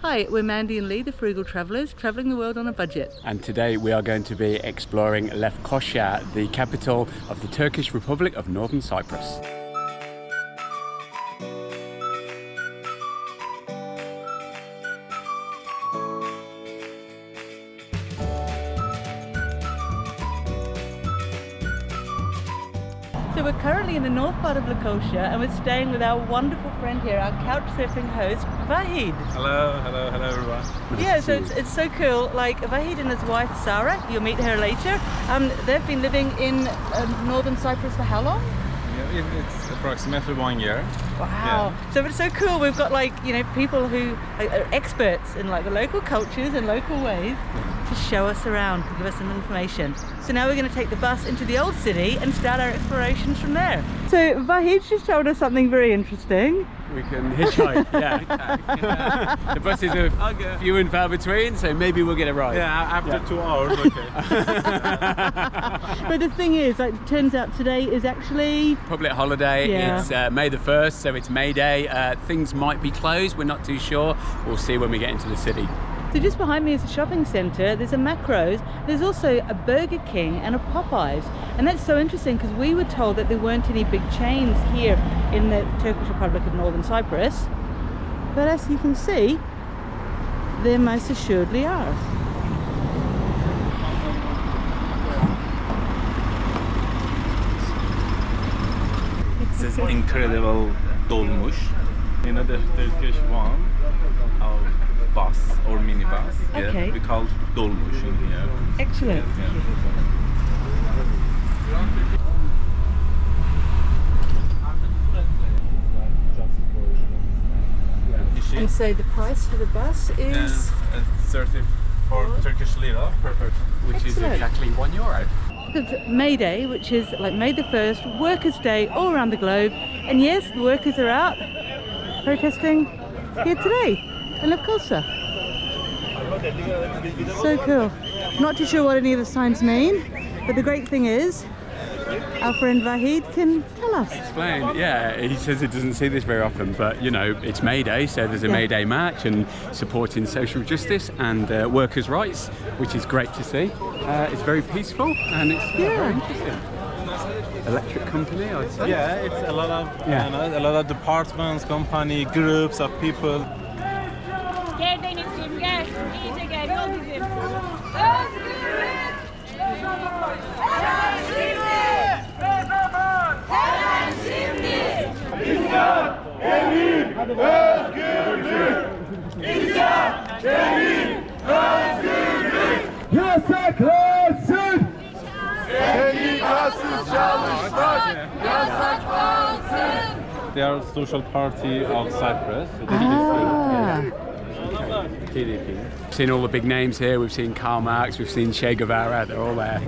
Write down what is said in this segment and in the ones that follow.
Hi, we're Mandy and Lee, the Frugal Travellers, travelling the world on a budget. And today we are going to be exploring Lefkoșa, the capital of the Turkish Republic of Northern Cyprus. So we're currently in the north part of Lefkoșa and we're staying with our wonderful friend here, our couchsurfing host, Vahid. Hello everyone. Yeah, so it's so cool. Like Vahid and his wife Sarah, you'll meet her later. They've been living in northern Cyprus for how long? Yeah, it's approximately 1 year. Wow. Yeah. So it's so cool. We've got like, you know, people who are experts in like the local cultures and local ways to show us around, to give us some information. So now we're going to take the bus into the old city and start our explorations from there. So Vahid just told us something very interesting. We can hitchhike, yeah. The buses are few and far between, so maybe we'll get a ride. Yeah, after 2 hours, okay. But the thing is, like, it turns out today is actually public holiday. Yeah. It's May the 1st, so it's May Day. Things might be closed, we're not too sure. We'll see when we get into the city. So just behind me is a shopping centre, there's a Macros, there's also a Burger King and a Popeyes. And that's so interesting because we were told that there weren't any big chains here in the Turkish Republic of Northern Cyprus. But as you can see, there most assuredly are. This is incredible dolmuş. You know the Turkish one, our bus or minibus. Okay. Yeah, we call it dolmuş in here. Excellent. And so the price for the bus is? 34 Turkish lira per person. Which is Excellent. exactly €1. It's May Day, which is like May the 1st, Workers' Day all around the globe. And yes, the workers are out protesting here today in Lefkosa. So cool. Not too sure what any of the signs mean, but the great thing is our friend Vahid can tell us. Explain, yeah, he says he doesn't see this very often, but you know, it's May Day, so there's a May Day march and supporting social justice and workers' rights, which is great to see. It's very peaceful and it's very interesting. Electric company, I'd say. Yeah, it's a lot of a lot of departments, company, groups of people. Gel Denizciğim gel. İyice gel. Yol bizim. Hemen şimdi. İsyan, emir, özgürlük. İsyan, emir, özgürlük. Yasaklansın. Sendikasız çalışmak yasaklansın. They are social party of Cyprus. TDP. We've seen all the big names here, we've seen Karl Marx, we've seen Che Guevara, they're all there.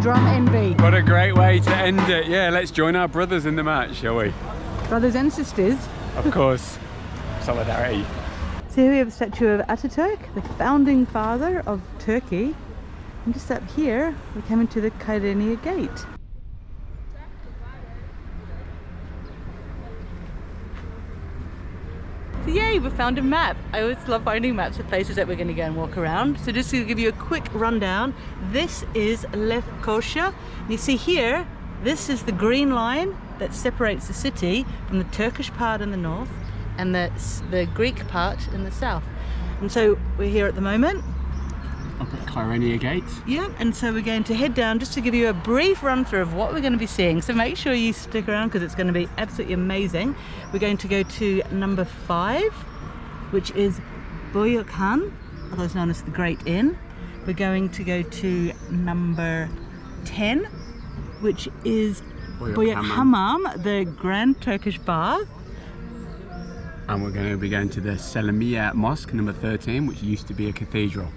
Drum envy. What a great way to end it. Yeah, let's join our brothers in the match, shall we? Brothers and sisters. Of course, solidarity. So here we have a statue of Ataturk, the founding father of Turkey. And just up here, we come into the Kyrenia Gate. So yay, we found a map. I always love finding maps of places that we're going to go and walk around. So just to give you a quick rundown, this is Lefkoșa. You see here, this is the green line that separates the city from the Turkish part in the north and the Greek part in the south. And so we're here at the moment. Up at Kyrenia Gate. Yeah, and so we're going to head down just to give you a brief run through of what we're going to be seeing. So make sure you stick around because it's going to be absolutely amazing. We're going to go to number 5, which is Buyuk Khan, otherwise known as the Great Inn. We're going to go to number 10, which is Buyuk Hamam, the Grand Turkish Bath. And we're going to be going to the Selimiye Mosque, number 13, which used to be a cathedral.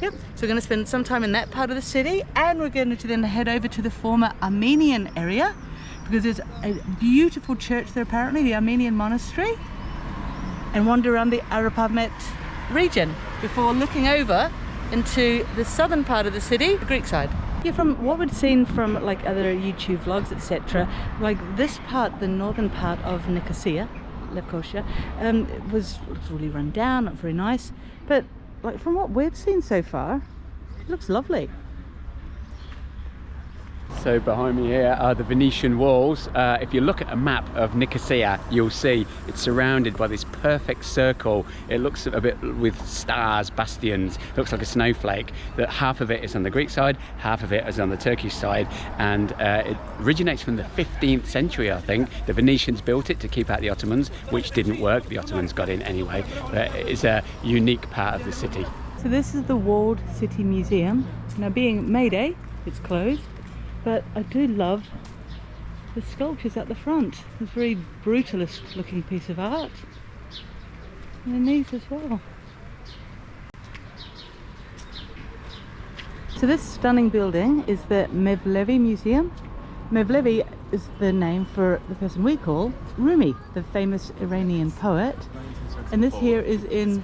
Yep, so we're going to spend some time in that part of the city, and we're going to then head over to the former Armenian area, because there's a beautiful church there apparently, the Armenian monastery, and wander around the Arabahmet region before looking over into the southern part of the city, the Greek side. Yeah, from what we'd seen from like other YouTube vlogs, etc., like this part, the northern part of Nicosia, Lefkoșa, was really run down, not very nice, but like from what we've seen so far, it looks lovely. So behind me here are the Venetian walls. If you look at a map of Nicosia, you'll see it's surrounded by this perfect circle. It looks a bit with stars, bastions, looks like a snowflake. That half of it is on the Greek side, half of it is on the Turkish side, and it originates from the 15th century, I think. The Venetians built it to keep out the Ottomans, which didn't work. The Ottomans got in anyway, but it's a unique part of the city. So this is the Walled City Museum. Now being May Day, it's closed. But I do love the sculptures at the front. It's a very brutalist looking piece of art. And these as well. So this stunning building is the Mevlevi Museum. Mevlevi is the name for the person we call Rumi, the famous Iranian poet. And this here is in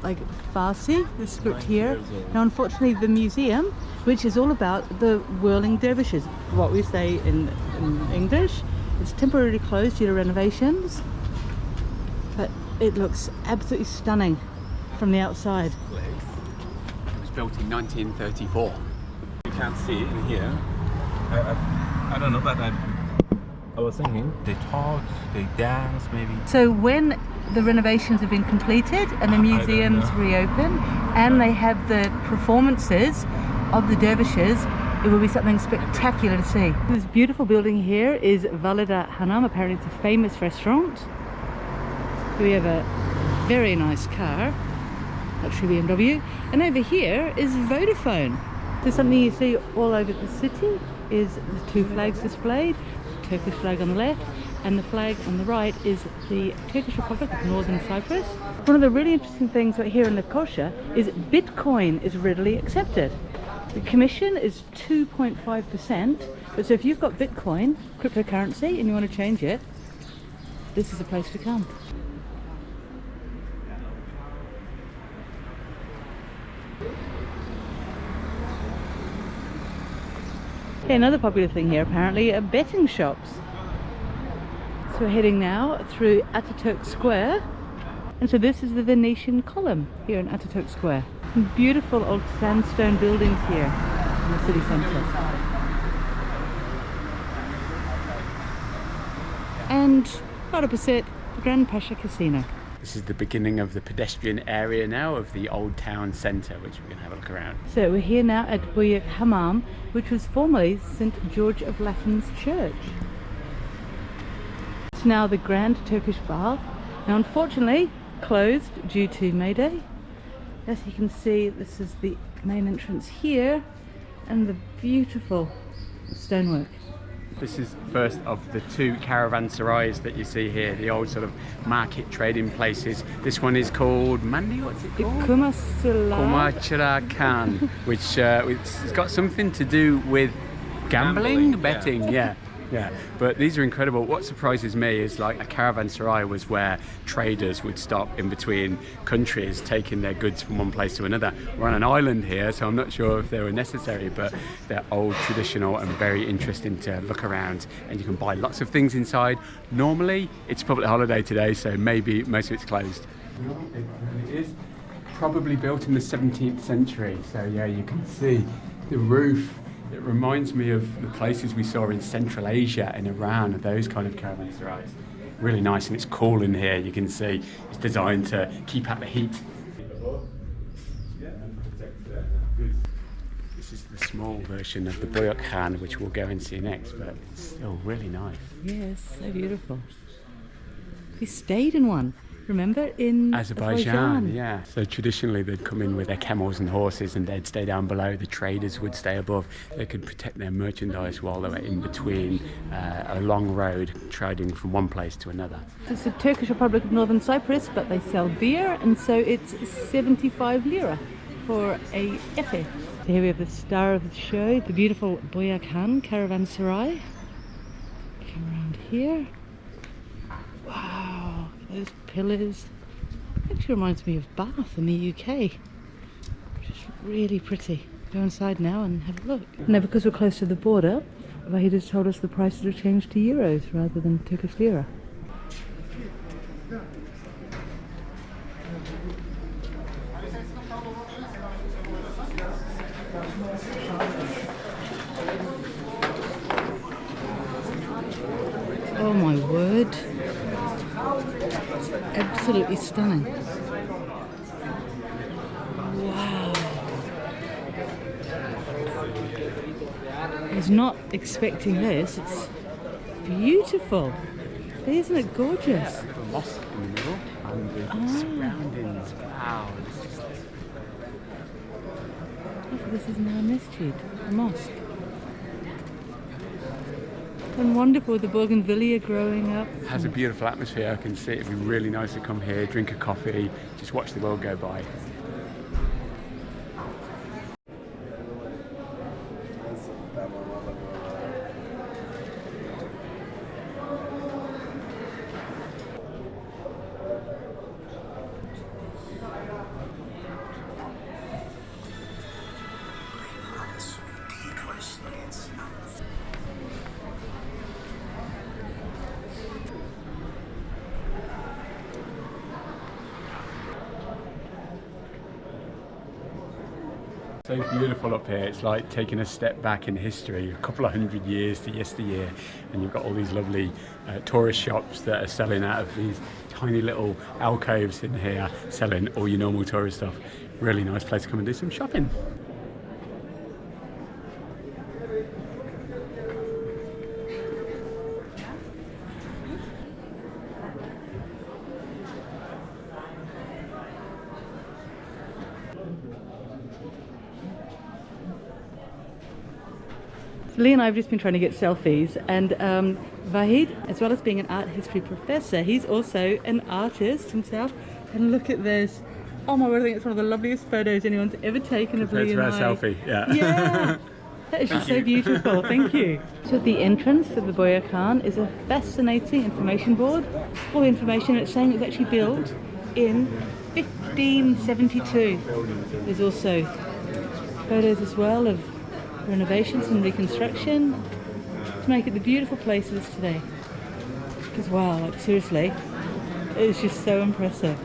like Farsi, the script here. Now unfortunately the museum, which is all about the whirling dervishes, what we say in English, it's temporarily closed due to renovations, but it looks absolutely stunning from the outside. It was built in 1934. You can see in here, I don't know, but I was thinking, they talk, they dance maybe. So when the renovations have been completed and the museums reopen and they have the performances of the dervishes, it will be something spectacular to see. This beautiful building here is Buyuk Hamam. Apparently it's a famous restaurant. We have a very nice car, luxury BMW, and over here is Vodafone. There's something you see all over the city is the two flags displayed, the Turkish flag on the left and the flag on the right is the Turkish Republic of Northern Cyprus. One of the really interesting things right here in Lefkoșa is Bitcoin is readily accepted. The commission is 2.5%, but so if you've got Bitcoin, cryptocurrency, and you want to change it, this is a place to come. Okay, another popular thing here apparently are betting shops. So we're heading now through Atatürk Square, and so this is the Venetian column here in Atatürk Square. Some beautiful old sandstone buildings here in the city centre. And right opposite, the Grand Pasha Casino. This is the beginning of the pedestrian area now of the old town centre, which we're going to have a look around. So we're here now at Buyuk Hamam, which was formerly St. George of Latin's church. It's now the Grand Turkish Bath. Now unfortunately closed due to May Day. As you can see, this is the main entrance here and the beautiful stonework. This is first of the two Caravanserais that you see here, the old sort of market trading places. This one is called Mandi, what's it called? Couchsurfing Khan, which it's got something to do with gambling, betting, yeah. But these are incredible. What surprises me is like a caravanserai was where traders would stop in between countries taking their goods from one place to another. We're on an island here, so I'm not sure if they were necessary, but they're old, traditional and very interesting to look around, and you can buy lots of things inside. Normally it's a public holiday today, so maybe most of it's closed. It is probably built in the 17th century, so yeah, you can see the roof. It reminds me of the places we saw in Central Asia and Iran, those kind of caravanserais. Really nice, and it's cool in here. You can see it's designed to keep out the heat. This is the small version of the Büyük Khan, which we'll go and see next, but it's still really nice. Yes, so beautiful. We stayed in one. Remember, in Azerbaijan, yeah. So traditionally they'd come in with their camels and horses and they'd stay down below. The traders would stay above. They could protect their merchandise while they were in between a long road trading from one place to another. It's the Turkish Republic of Northern Cyprus, but they sell beer, and so it's 75 lira for a cafe. So here we have the star of the show, the beautiful Buyuk Khan Caravanserais. Come around here. Wow, those pillars. Actually reminds me of Bath in the UK. Just really pretty. Go inside now and have a look. Now, because we're close to the border, Vahid has told us the prices have changed to euros rather than Turkish lira. Oh my word. It's absolutely stunning. Wow. I was not expecting this. It's beautiful. Isn't it gorgeous? A little mosque in the middle and the surroundings. Wow. This is now a masjid, a mosque. And wonderful with the bougainvillea growing up. It has a beautiful atmosphere. I can see it'd be really nice to come here, drink a coffee, just watch the world go by. So beautiful up here. It's like taking a step back in history, a couple of 100 years to yesteryear, and you've got all these lovely tourist shops that are selling out of these tiny little alcoves in here, selling all your normal tourist stuff. Really nice place to come and do some shopping. Lee and I have just been trying to get selfies, and Vahid, as well as being an art history professor, he's also an artist himself. And look at this. Oh my word, I think it's one of the loveliest photos anyone's ever taken of Lee and I. Selfie, yeah. Yeah, that is just so beautiful, thank you. So the entrance to the Buyuk Khan is a fascinating information board. All the information, it's saying it was actually built in 1572. There's also photos as well of renovations and reconstruction to make it the beautiful place it is today. Because wow, like seriously, it's just so impressive.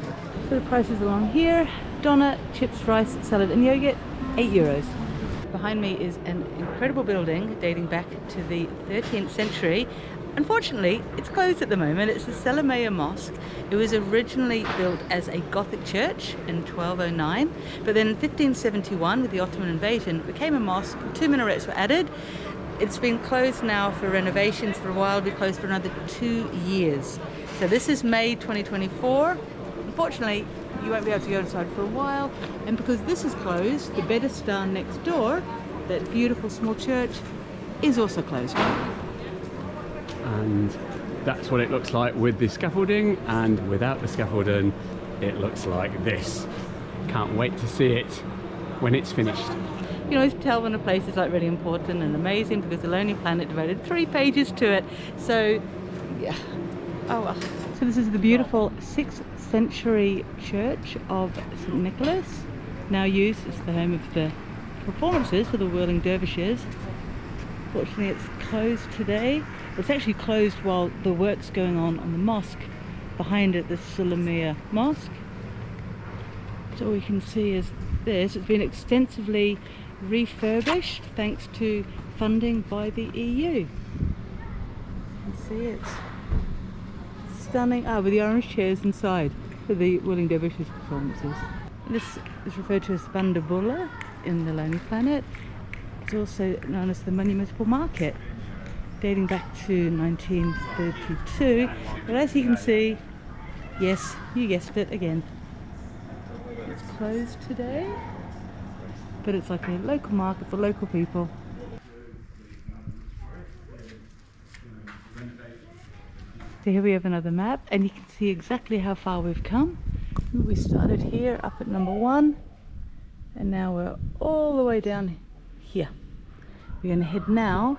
So the prices along here: doner, chips, rice, salad and yogurt, €8. Behind me is an incredible building dating back to the 13th century. Unfortunately, it's closed at the moment. It's the Selimiye Mosque. It was originally built as a Gothic church in 1209, but then in 1571, with the Ottoman invasion, it became a mosque. 2 minarets were added. It's been closed now for renovations for a while. It'll be closed for another 2 years. So this is May 2024. Unfortunately, you won't be able to go inside for a while. And because this is closed, the Bedestan next door, that beautiful small church, is also closed. And that's what it looks like with the scaffolding, and without the scaffolding it looks like this. Can't wait to see it when it's finished. You can always tell when a place is like really important and amazing because the Lonely Planet devoted 3 pages to it. So yeah, oh well. So this is the beautiful 6th century church of St. Nicholas, now used as the home of the performances for the whirling dervishes. Fortunately it's closed today. It's actually closed while the work's going on the mosque behind it, the Selimiye Mosque. So all you can see is this. It's been extensively refurbished thanks to funding by the EU. You can see it's stunning. Ah, with the orange chairs inside for the whirling dervishes performances. This is referred to as Bandabula in the Lonely Planet. It's also known as the Monumental Market, dating back to 1932. But as you can see, yes, you guessed it again, it's closed today, but it's like a local market for local people. So here we have another map, and you can see exactly how far we've come. We started here up at number 1, And now we're all the way down here. We're going to head now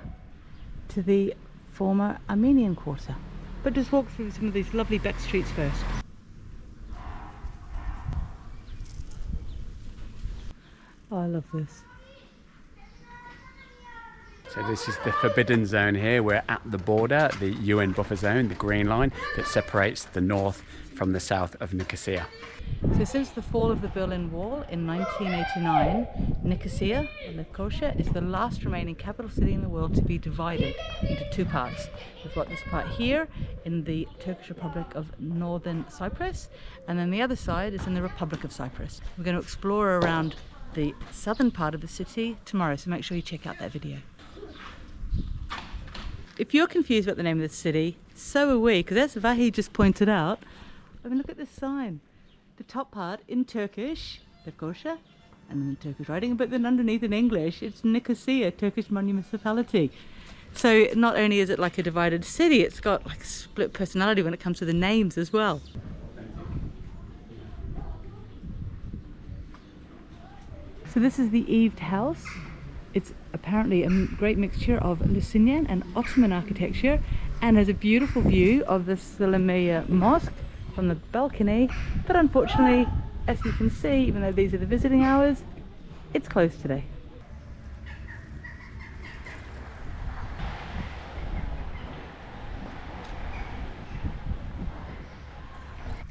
to the former Armenian quarter. But just walk through some of these lovely back streets first. Oh, I love this. So this is the forbidden zone here. We're at the border, the UN buffer zone, the green line that separates the north from the south of Nicosia. So since the fall of the Berlin Wall in 1989, Nicosia, or Lefkoșa, is the last remaining capital city in the world to be divided into two parts. We've got this part here in the Turkish Republic of Northern Cyprus, and then the other side is in the Republic of Cyprus. We're going to explore around the southern part of the city tomorrow, so make sure you check out that video. If you're confused about the name of the city, so are we, because as Vahid just pointed out, I mean, look at this sign. The top part in Turkish, Lefkoşa, and then Turkish writing, but then underneath in English, it's Nicosia, Turkish municipality. So not only is it like a divided city, it's got like split personality when it comes to the names as well. So this is the eaved house. It's apparently a great mixture of Lusinian and Ottoman architecture and has a beautiful view of the Selimiye Mosque from the balcony, but unfortunately, as you can see, even though these are the visiting hours, it's closed today.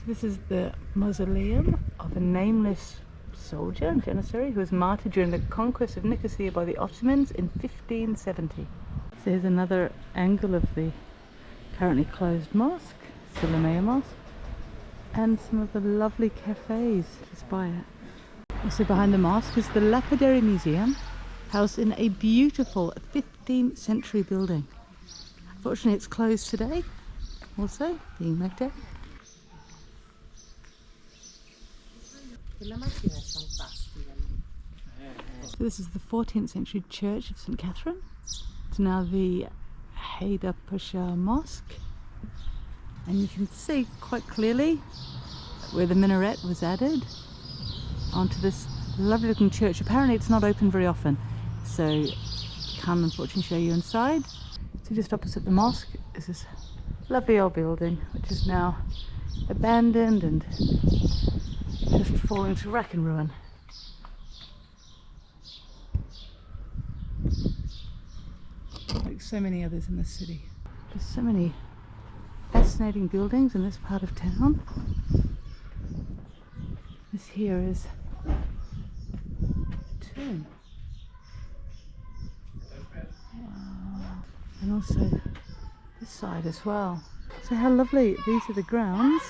This is the mausoleum of a nameless soldier and janissary who was martyred during the conquest of Nicosia by the Ottomans in 1570. So here's another angle of the currently closed mosque, Selimiye Mosque, and some of the lovely cafes just by it. Also behind the mosque is the Lapidary Museum, housed in a beautiful 15th century building. Unfortunately it's closed today, also being Notre. So this is the 14th century church of St. Catherine. It's now the Haydarpaşa Mosque, and you can see quite clearly where the minaret was added onto this lovely looking church. Apparently it's not open very often, so can't unfortunately show you inside. So just opposite the mosque is this lovely old building which is now abandoned and just falling to wreck and ruin. Like so many others in the city. There's so many fascinating buildings in this part of town. This here is a tomb. Wow. And also this side as well. So how lovely. These are the grounds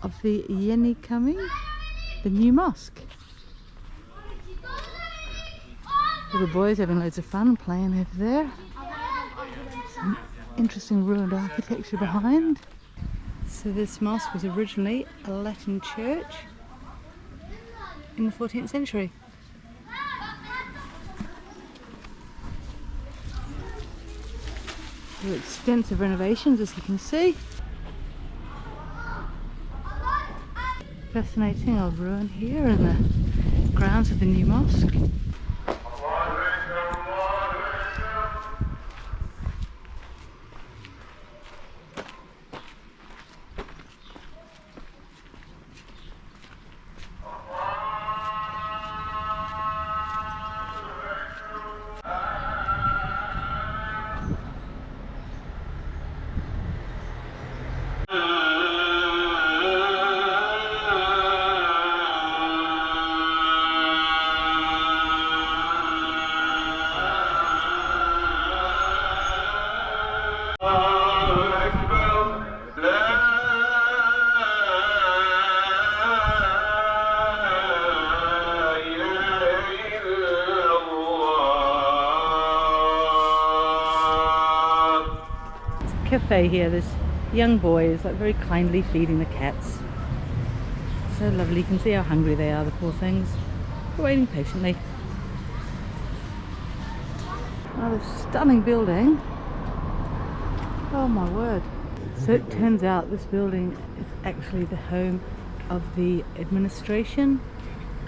of the Yeni Cami, the new mosque. Little boys having loads of fun playing over there. Some interesting ruined architecture behind. So this mosque was originally a Latin church in the 14th century. There were extensive renovations, as you can see. Fascinating old ruin here in the grounds of the new mosque. Cafe here. This young boy is like very kindly feeding the cats. So lovely. You can see how hungry they are, the poor things. They're waiting patiently. Another stunning building. Oh my word. So it turns out this building is actually the home of the administration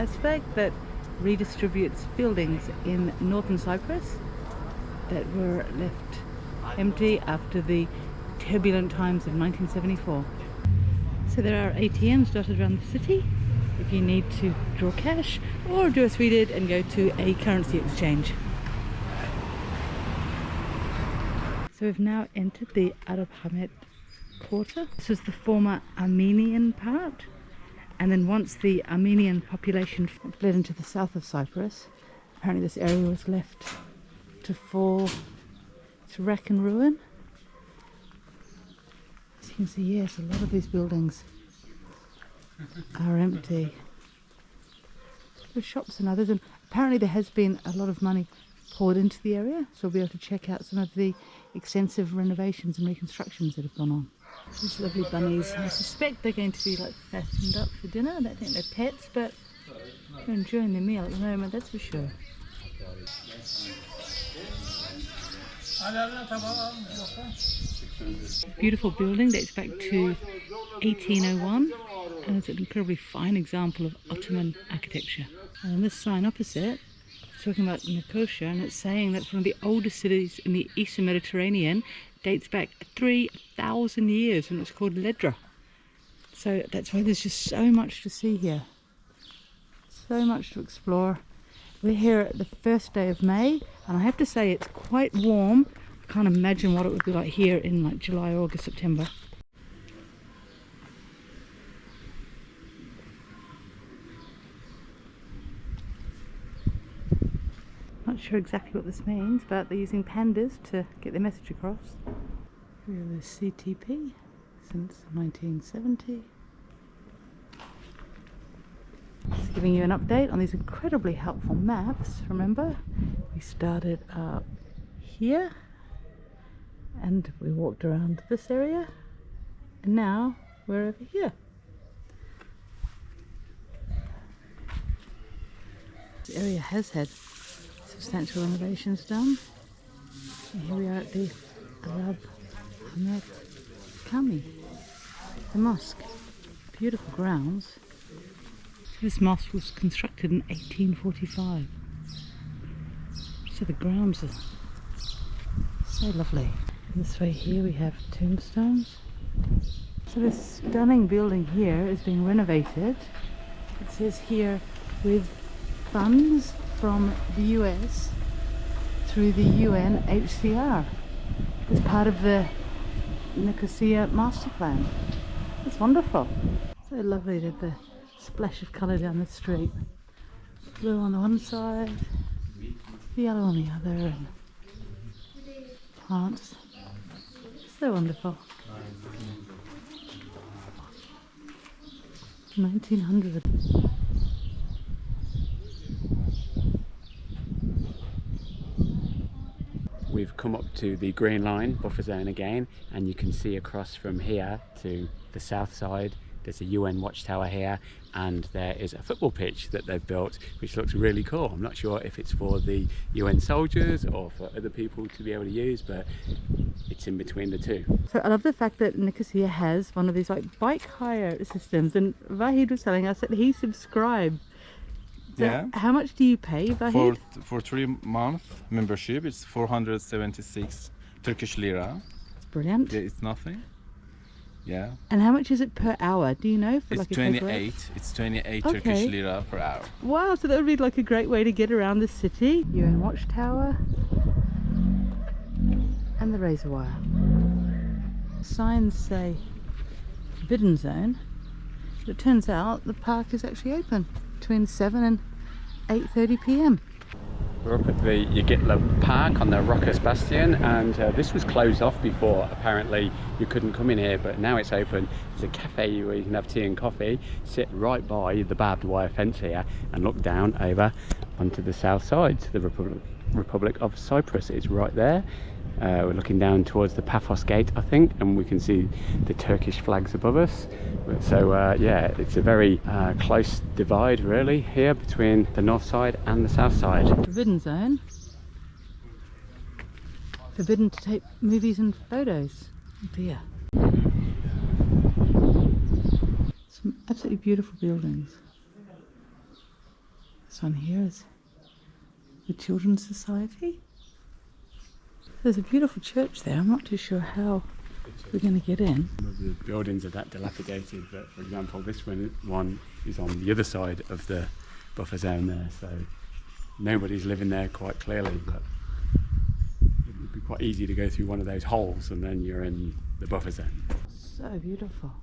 aspect that redistributes buildings in northern Cyprus that were left empty after the turbulent times of 1974. So there are ATMs dotted around the city if you need to draw cash or do as we did and go to a currency exchange. So we've now entered the Arabahmet quarter. This was the former Armenian part, and then once the Armenian population fled into the south of Cyprus, apparently this area was left to fall to wreck and ruin. As you can see, yes, a lot of these buildings are empty. There's shops and others, and apparently there has been a lot of money poured into the area, so we'll be able to check out some of the extensive renovations and reconstructions that have gone on. These lovely bunnies, I suspect they're going to be like fattened up for dinner. I don't think they're pets, but they're enjoying their meal at the moment, that's for sure. Beautiful building, dates back to 1801, and it's an incredibly fine example of Ottoman architecture. And this sign opposite is talking about Nicosia, and it's saying that it's one of the oldest cities in the Eastern Mediterranean. Dates back 3,000 years when it was called Ledra. So that's why there's just so much to see here. So much to explore. We're here at the first day of May, and I have to say it's quite warm. I can't imagine what it would be like here in like July, August, September. Not sure exactly what this means, but they're using pandas to get their message across. We're the CTP since 1970. Just giving you an update on these incredibly helpful maps. Remember, we started up here and we walked around this area, and now we're over here. This area has had substantial renovations done. And here we are at the Arabahmet, the mosque. Beautiful grounds. This mosque was constructed in 1845. So the grounds are so lovely. And this way here we have tombstones. So this stunning building here is being renovated. It says here, with funds from the US through the UNHCR as part of the Nicosia master plan. It's wonderful. So lovely to have the splash of colour down the street. Blue on the one side, yellow on the other, and plants. So wonderful. 1900. We've come up to the green line buffer zone again, and you can see across from here to the south side there's a UN watchtower here, and there is a football pitch that they've built which looks really cool. I'm not sure if it's for the UN soldiers or for other people to be able to use, but it's in between the two. So I love the fact that Nicosia has one of these like bike hire systems, and Vahid was telling us that he subscribed. So yeah. How much do you pay, Vahid? For 3-month membership, it's 476 Turkish lira. It's brilliant. Yeah, it's nothing. Yeah. And how much is it per hour? Do you know? For It's like a 28. It's 28 Okay. Turkish lira per hour. Wow, so that would be like a great way to get around the city. UN watchtower and the razor wire. Signs say forbidden zone, but it turns out the park is actually open between 7 and 8:30 p.m. We're up at the Yigitla Park on the Roccas Bastion, and this was closed off before. Apparently you couldn't come in here, but now it's open. There's a cafe where you can have tea and coffee, sit right by the barbed wire fence here and look down over onto the south side to the Republic of Cyprus. It's right there. We're looking down towards the Paphos gate, I think, and we can see the Turkish flags above us. So yeah, it's a very close divide really here between the north side and the south side. Forbidden zone. Forbidden to take movies and photos. Oh dear. Some absolutely beautiful buildings. This one here is the Children's Society. There's a beautiful church there. I'm not too sure how we're going to get in. The buildings are that dilapidated, but for example, this one is on the other side of the buffer zone there, so nobody's living there quite clearly, but it would be quite easy to go through one of those holes and then you're in the buffer zone. So beautiful.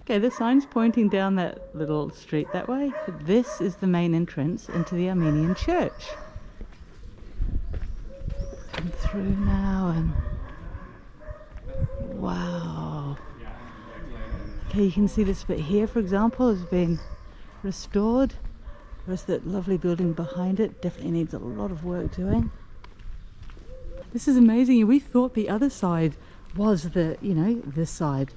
Okay, the sign's pointing down that little street that way, but this is the main entrance into the Armenian Church. Come through now and wow. Okay, you can see this bit here, for example, is being restored. Whereas that lovely building behind it definitely needs a lot of work doing. This is amazing. We thought the other side was the, this side.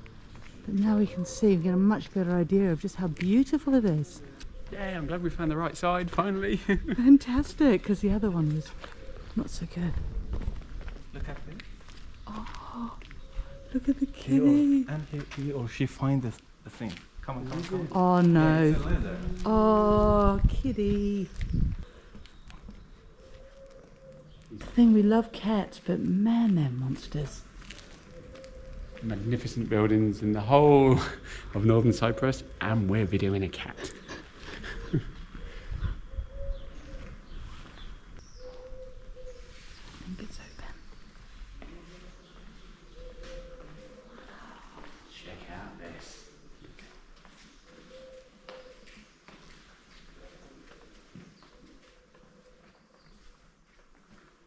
But now we can see, we get a much better idea of just how beautiful it is. Yeah, I'm glad we found the right side finally. Fantastic, because the other one was not so good. Look at this. Oh, look at the kitty. And he or she find the thing. Come on. Oh no. Yeah, it's a leather. Oh, kitty. The thing, we love cats, but man, they're monsters. Magnificent buildings in the whole of northern Cyprus, and we're videoing a cat. I think it's open. Check out this.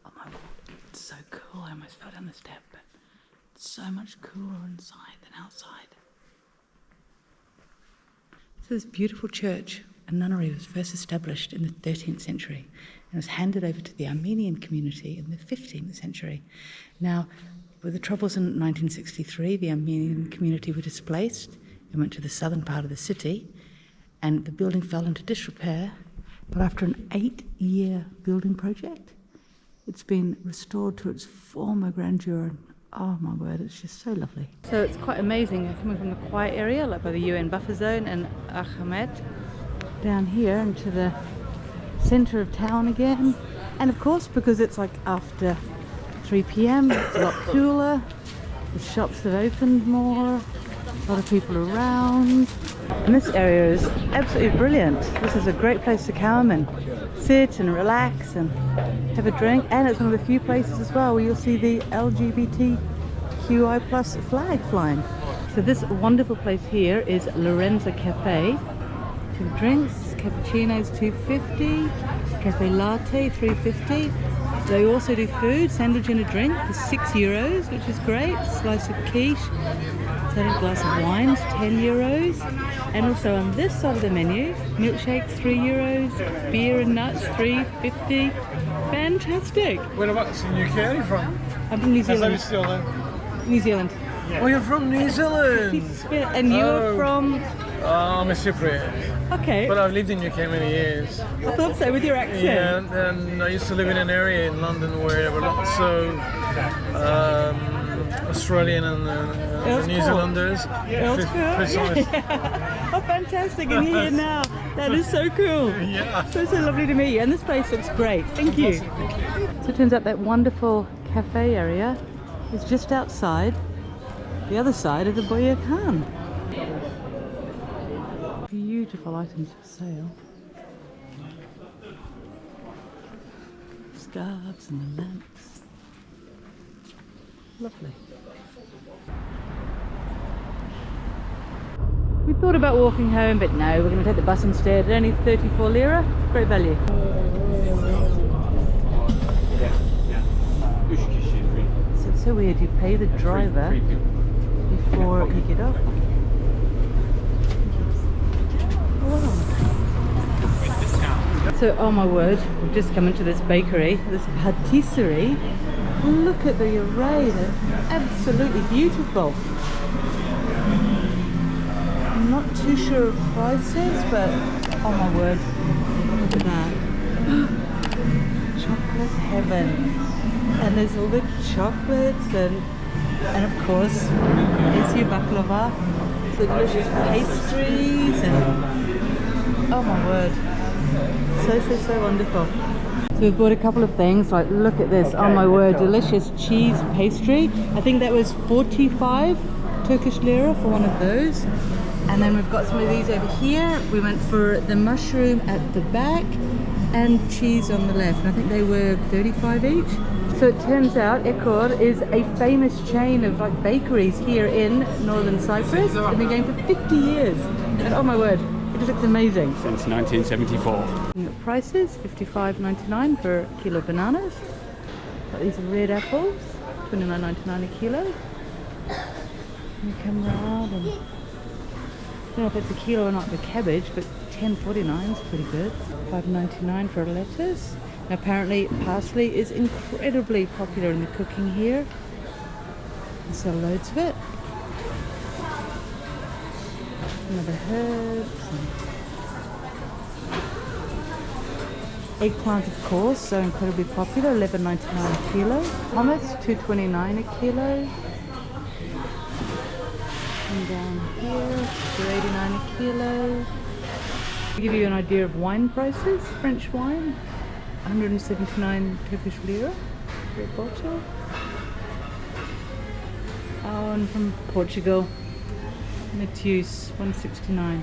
Oh my God, it's so cool. I almost fell down the step, but it's so much cooler inside than outside. So this beautiful church and nunnery was first established in the 13th century and was handed over to the Armenian community in the 15th century. Now, with the troubles in 1963, the Armenian community were displaced and went to the southern part of the city, and the building fell into disrepair. But after an 8-year building project, it's been restored to its former grandeur. Oh my word, it's just so lovely. So it's quite amazing. You're coming from the quiet area, like by the UN buffer zone and Arabahmet, down here into the centre of town again. And of course, because it's like after 3 p.m, it's a lot cooler. The shops have opened more. A lot of people around. And this area is absolutely brilliant. This is a great place to come and sit and relax and have a drink. And it's one of the few places as well where you'll see the LGBTQI+ flag flying. So this wonderful place here is Lorenza Cafe. 2 drinks, cappuccinos $2.50, cafe latte $3.50. They also do food, sandwich and a drink for €6, which is great. Slice of quiche, a glass of wine, €10. And also on this side of the menu, milkshake €3, beer and nuts $3.50. Fantastic! Whereabouts in the UK are you from? I'm from New Zealand. New Zealand. Oh, you're from New Zealand? Yeah, and you're from? I'm a Cypriot. Okay. But I've lived in UK many years. I thought so, with your accent. Yeah, and I used to live in an area in London where there were lots of Australian and New cool. Zealanders. Precise. Oh, fantastic, and you're here now. That is so cool. Yeah. So lovely to meet you, and this place looks great. Thank you. So it turns out that wonderful cafe area is just outside the other side of the Büyük Khan. Beautiful items for sale. Scarves and the lamps. Lovely. We thought about walking home, but no, we're going to take the bus instead. Only 34 lira. Great value. So it's so weird. You pay the driver before you get off. So, oh my word, we've just come into this bakery, this patisserie. Look at the array, they're absolutely beautiful. I'm not too sure of prices, but oh my word, look at that. Chocolate heaven. And there's all the chocolates and of course, it's your baklava, the delicious pastries and oh my word, so wonderful. So we've bought a couple of things, like look at this, oh my word, delicious cheese pastry. I think that was 45 Turkish lira for one of those. And then we've got some of these over here. We went for the mushroom at the back and cheese on the left. And I think they were 35 each. So it turns out Ekor is a famous chain of like bakeries here in northern Cyprus. They've been going for 50 years. And oh my word, it just looks amazing. Since 1974. And the prices, $55.99 for a kilo of bananas. Got these red apples, $29.99 a kilo. And you come round and I don't know if it's a kilo or not, the cabbage, but $10.49 is pretty good. $5.99 for lettuce. Now apparently parsley is incredibly popular in the cooking here. They sell loads of it. And other herbs. And eggplant, of course, so incredibly popular, $11.99 a kilo. Hummus, $2.29 a kilo. And down here, $2.89 a kilo. To give you an idea of wine prices, French wine, 179 Turkish lira for a bottle. Oh, and from Portugal, Nicosia, 169.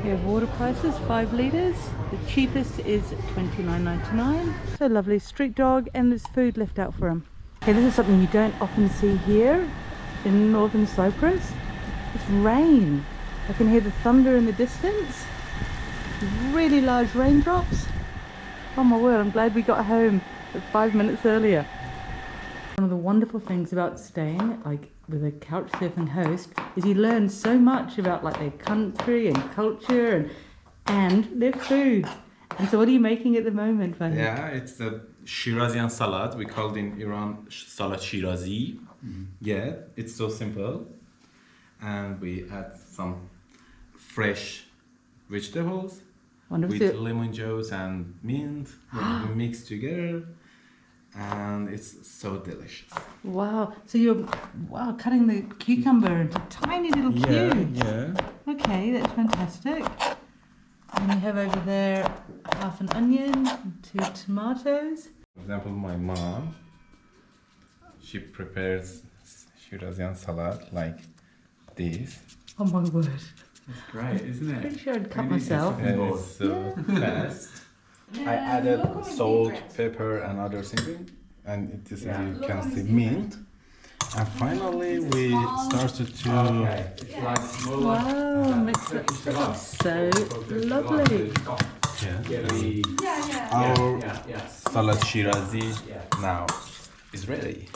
We have water prices, 5 litres. The cheapest is $29.99. So lovely, street dog, and there's food left out for him. Okay, this is something you don't often see here in northern Cyprus. It's rain. I can hear the thunder in the distance. Really large raindrops. Oh my word, I'm glad we got home 5 minutes earlier. One of the wonderful things about staying like with a couchsurfing host is you learn so much about like their country and culture and their food. And so what are you making at the moment, Vahid? Yeah, it's the Shirazian salad. We call it in Iran salad Shirazi. Yeah, it's so simple. And we add some fresh vegetables Wonderful. with lemon juice and mint. We mix together, and it's so delicious. Wow. So you're cutting the cucumber into tiny little cubes. Yeah. Okay, that's fantastic. And you have over there half an onion, 2 tomatoes. For example, my mom, she prepares Shirazian salad like this. Oh my word. It's great, isn't it? Pretty sure I'd cut myself. And it's so fast. I added salt, pepper, and other things, and it is, as you can see, mint. And finally, we started to. Wow, mix it. So lovely. Our salad Shirazi now is ready.